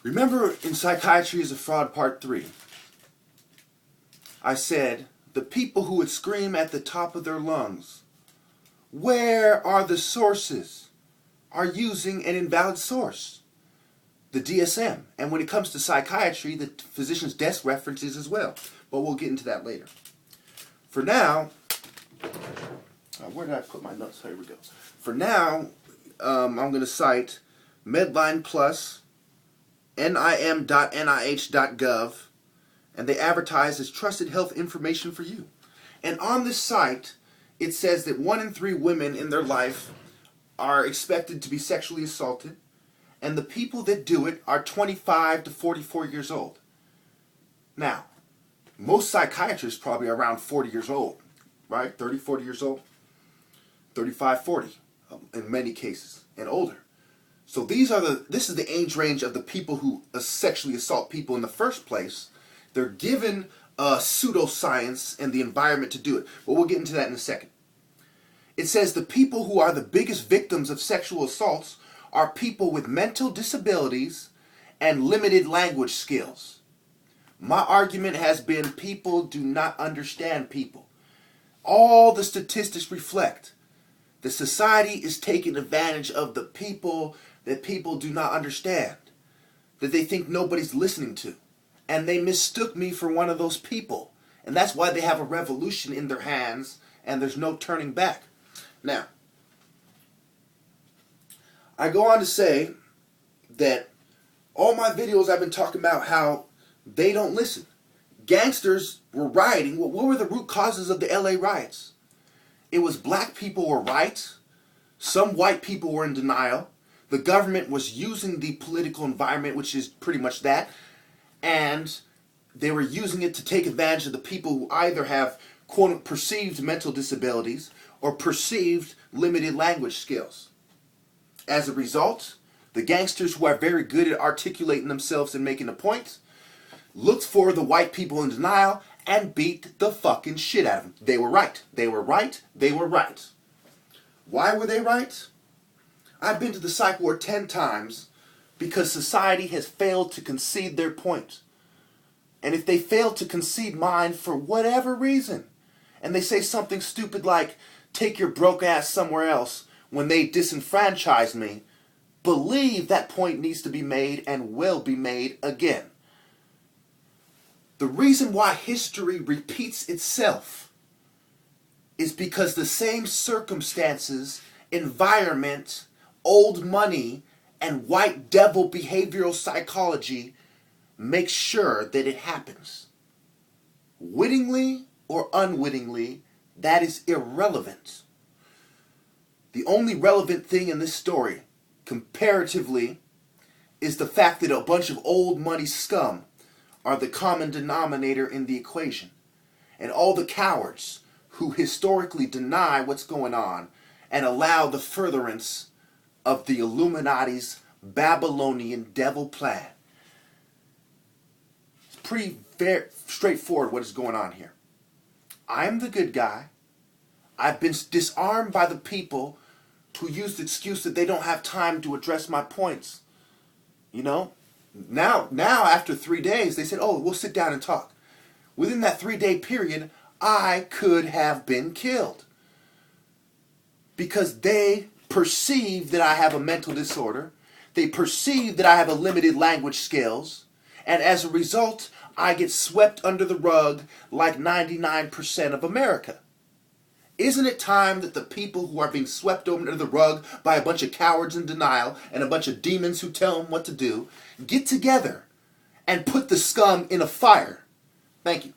Remember in Psychiatry is a Fraud Part 3, I said the people who would scream at the top of their lungs, where are the sources, are using an invalid source, the DSM. And when it comes to psychiatry, the physician's desk references as well. But we'll get into that later. For now, where did I put my notes? Here we go. For now, I'm going to cite Medline Plus, nim.nih.gov, and they advertise as trusted health information for you. And on this site, it says that 1 in 3 women in their life are expected to be sexually assaulted, and the people that do it are 25 to 44 years old. Now, most psychiatrists probably are around 40 years old, right? 30, 40 years old. 35, 40 in many cases, and older. So this is the age range of the people who sexually assault people in the first place. They're given pseudoscience and the environment to do it. But we'll get into that in a second. It says the people who are the biggest victims of sexual assaults are people with mental disabilities and limited language skills. My argument has been people do not understand people. All the statistics reflect the society is taking advantage of the people that people do not understand, that they think nobody's listening to. And they mistook me for one of those people. And that's why they have a revolution in their hands and there's no turning back. Now, I go on to say that all my videos I've been talking about how they don't listen. Gangsters were rioting. What were the root causes of the LA riots? It was black people were right. Some white people were in denial. The government was using the political environment, which is pretty much that, and they were using it to take advantage of the people who either have, quote, perceived mental disabilities or perceived limited language skills. As a result, the gangsters who are very good at articulating themselves and making a point looked for the white people in denial and beat the fucking shit out of them. They were right. They were right. They were right. Why were they right? I've been to the psych ward 10 times because society has failed to concede their point. And if they fail to concede mine for whatever reason, and they say something stupid like, take your broke ass somewhere else when they disenfranchise me, believe that point needs to be made and will be made again. The reason why history repeats itself is because the same circumstances, environment, old money, and white devil behavioral psychology make sure that it happens. Wittingly or unwittingly, that is irrelevant. The only relevant thing in this story, comparatively, is the fact that a bunch of old money scum are the common denominator in the equation. And all the cowards who historically deny what's going on and allow the furtherance of the Illuminati's Babylonian devil plan. It's pretty straightforward what is going on here. I'm the good guy. I've been disarmed by the people who use the excuse that they don't have time to address my points. You know? Now after 3 days, they said, oh, we'll sit down and talk. Within that 3-day period, I could have been killed. Because they perceive that I have a mental disorder. They perceive that I have a limited language skills. And as a result, I get swept under the rug like 99% of America. Isn't it time that the people who are being swept under the rug by a bunch of cowards in denial and a bunch of demons who tell them what to do, get together and put the scum in a fire? Thank you.